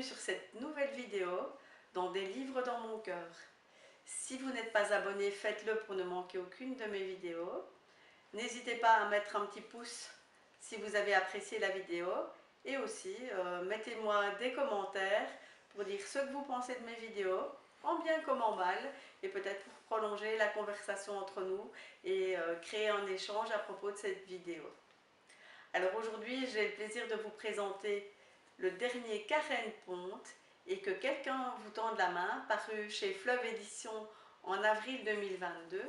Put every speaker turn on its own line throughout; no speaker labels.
sur cette nouvelle vidéo dans Des livres dans mon cœur. Si vous n'êtes pas abonné, faites-le pour ne manquer aucune de mes vidéos. N'hésitez pas à mettre un petit pouce si vous avez apprécié la vidéo et aussi mettez-moi des commentaires pour dire ce que vous pensez de mes vidéos, en bien comme en mal, et peut-être pour prolonger la conversation entre nous et créer un échange à propos de cette vidéo. Alors aujourd'hui, j'ai le plaisir de vous présenter le dernier Karen Ponte et que quelqu'un vous tende la main, paru chez Fleuve Éditions en avril 2022.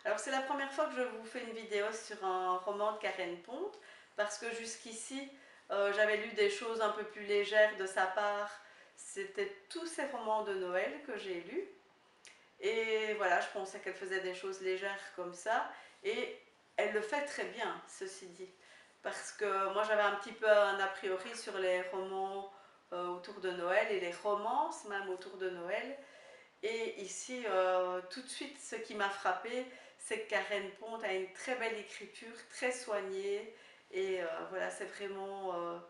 Alors c'est la première fois que je vous fais une vidéo sur un roman de Karen Ponte, parce que jusqu'ici j'avais lu des choses un peu plus légères de sa part. C'était tous ces romans de Noël que j'ai lus. Et voilà, je pensais qu'elle faisait des choses légères comme ça. Et elle le fait très bien, ceci dit. Parce que moi j'avais un petit peu un a priori sur les romans autour de Noël et les romances même autour de Noël. Et ici, tout de suite, ce qui m'a frappée, c'est que Karen Ponte a une très belle écriture, très soignée. Et voilà, c'est vraiment...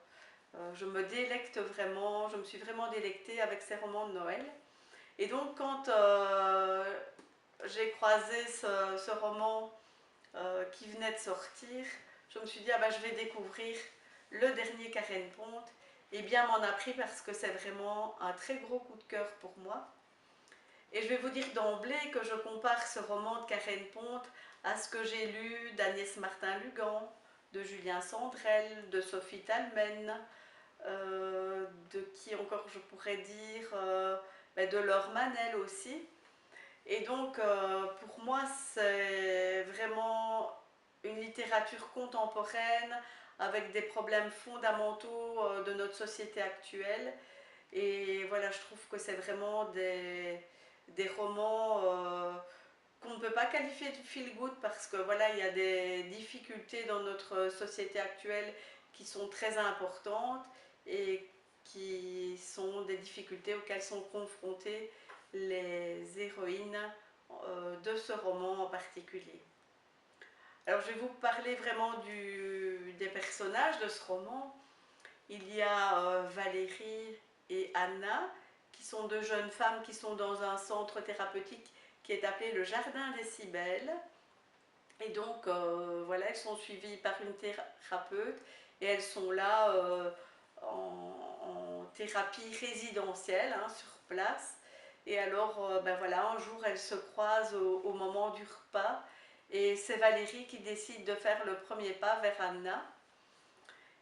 je me délecte vraiment, je me suis vraiment délectée avec ces romans de Noël. Et donc, quand j'ai croisé ce roman qui venait de sortir, je me suis dit, ah ben, je vais découvrir le dernier Karen Ponte. Et bien m'en a pris parce que c'est vraiment un très gros coup de cœur pour moi. Et je vais vous dire d'emblée que je compare ce roman de Karen Ponte à ce que j'ai lu d'Agnès Martin-Lugan, de Julien Sandrel, de Sophie Talmen, de qui encore je pourrais dire, de Laure Manel aussi. Et donc pour moi c'est vraiment une littérature contemporaine avec des problèmes fondamentaux de notre société actuelle. Et voilà, je trouve que c'est vraiment des romans qu'on ne peut pas qualifier de feel good parce que voilà, il y a des difficultés dans notre société actuelle qui sont très importantes et qui sont des difficultés auxquelles sont confrontées les héroïnes de ce roman en particulier. Alors je vais vous parler vraiment des personnages de ce roman. Il y a Valérie et Anna, qui sont deux jeunes femmes qui sont dans un centre thérapeutique qui est appelé le Jardin des Cybèles. Et donc, voilà, elles sont suivies par une thérapeute et elles sont là en thérapie résidentielle, hein, sur place. Et alors, ben voilà, un jour, elles se croisent au moment du repas et c'est Valérie qui décide de faire le premier pas vers Anna.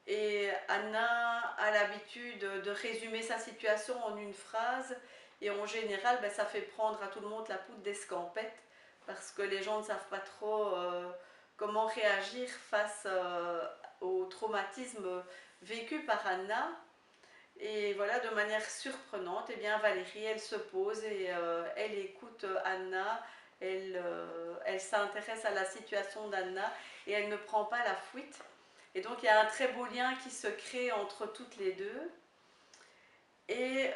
Et Anna a l'habitude de résumer sa situation en une phrase et en général, ben, ça fait prendre à tout le monde la poudre d'escampette parce que les gens ne savent pas trop comment réagir face au traumatisme vécu par Anna. Et voilà, de manière surprenante, eh bien, Valérie, elle se pose et elle écoute Anna, elle s'intéresse à la situation d'Anna et elle ne prend pas la fuite. Et donc il y a un très beau lien qui se crée entre toutes les deux. Et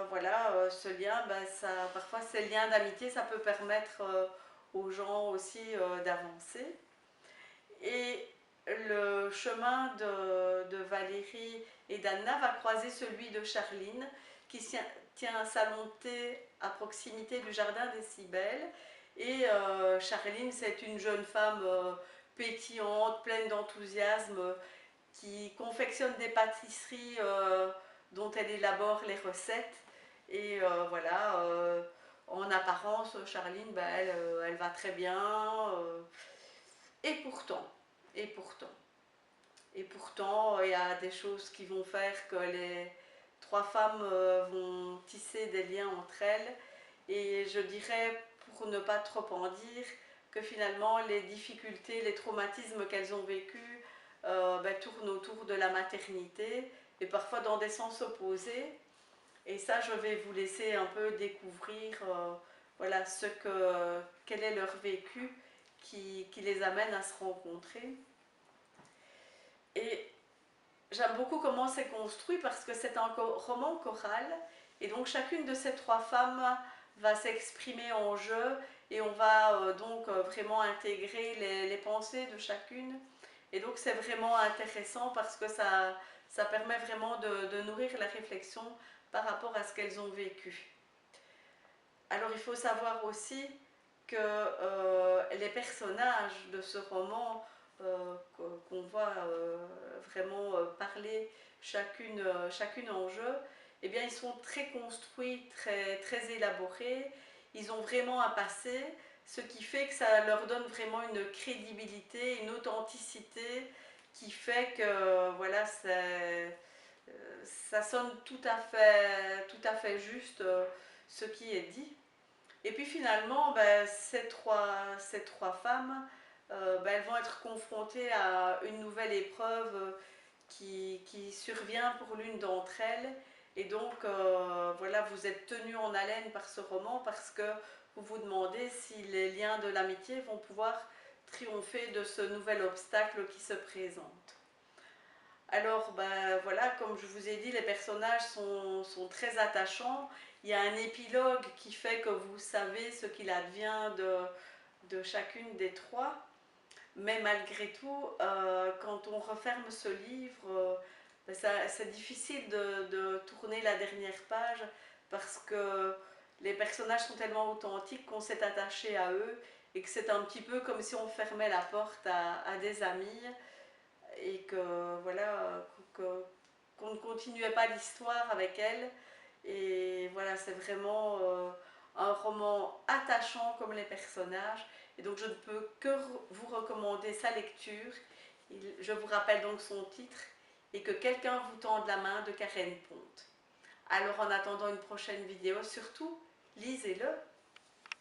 voilà, ce lien, ben, parfois ces liens d'amitié, ça peut permettre aux gens aussi d'avancer. Et le chemin de Valérie et d'Anna va croiser celui de Charline, qui tient un salon de thé à proximité du Jardin des Cybèles. Et Charline, c'est une jeune femme pétillante, pleine d'enthousiasme, qui confectionne des pâtisseries dont elle élabore les recettes. Et voilà, en apparence, Charline, ben, elle va très bien. Et pourtant, et pourtant, et pourtant, il y a des choses qui vont faire que les trois femmes vont tisser des liens entre elles. Et je dirais, pour ne pas trop en dire, que finalement les difficultés, les traumatismes qu'elles ont vécus ben, tournent autour de la maternité et parfois dans des sens opposés. Et ça, je vais vous laisser un peu découvrir voilà, quel est leur vécu qui les amène à se rencontrer. Et j'aime beaucoup comment c'est construit parce que c'est un roman choral et donc chacune de ces trois femmes va s'exprimer en jeu et on va donc vraiment intégrer les pensées de chacune. Et donc c'est vraiment intéressant parce que ça permet vraiment de nourrir la réflexion par rapport à ce qu'elles ont vécu. Alors il faut savoir aussi que les personnages de ce roman qu'on voit vraiment parler chacune en jeu, eh bien ils sont très construits, très élaborés, ils ont vraiment un passé, ce qui fait que ça leur donne vraiment une crédibilité, une authenticité qui fait que voilà, ça sonne tout à fait juste ce qui est dit. Et puis finalement, ben, ces trois femmes, ben, elles vont être confrontées à une nouvelle épreuve qui survient pour l'une d'entre elles. Et donc, voilà, vous êtes tenus en haleine par ce roman parce que vous vous demandez si les liens de l'amitié vont pouvoir triompher de ce nouvel obstacle qui se présente. Alors, ben, voilà, comme je vous ai dit, les personnages sont très attachants. Il y a un épilogue qui fait que vous savez ce qu'il advient de chacune des trois. Mais malgré tout, quand on referme ce livre, ben c'est difficile de tourner la dernière page parce que les personnages sont tellement authentiques qu'on s'est attaché à eux et que c'est un petit peu comme si on fermait la porte à des amis et que voilà qu'on ne continuait pas l'histoire avec elle. Et voilà, c'est vraiment un roman attachant comme les personnages. Et donc je ne peux que vous recommander sa lecture. Je vous rappelle donc son titre, Et que quelqu'un vous tende la main, de Karen Ponte. Alors en attendant une prochaine vidéo, surtout lisez-le.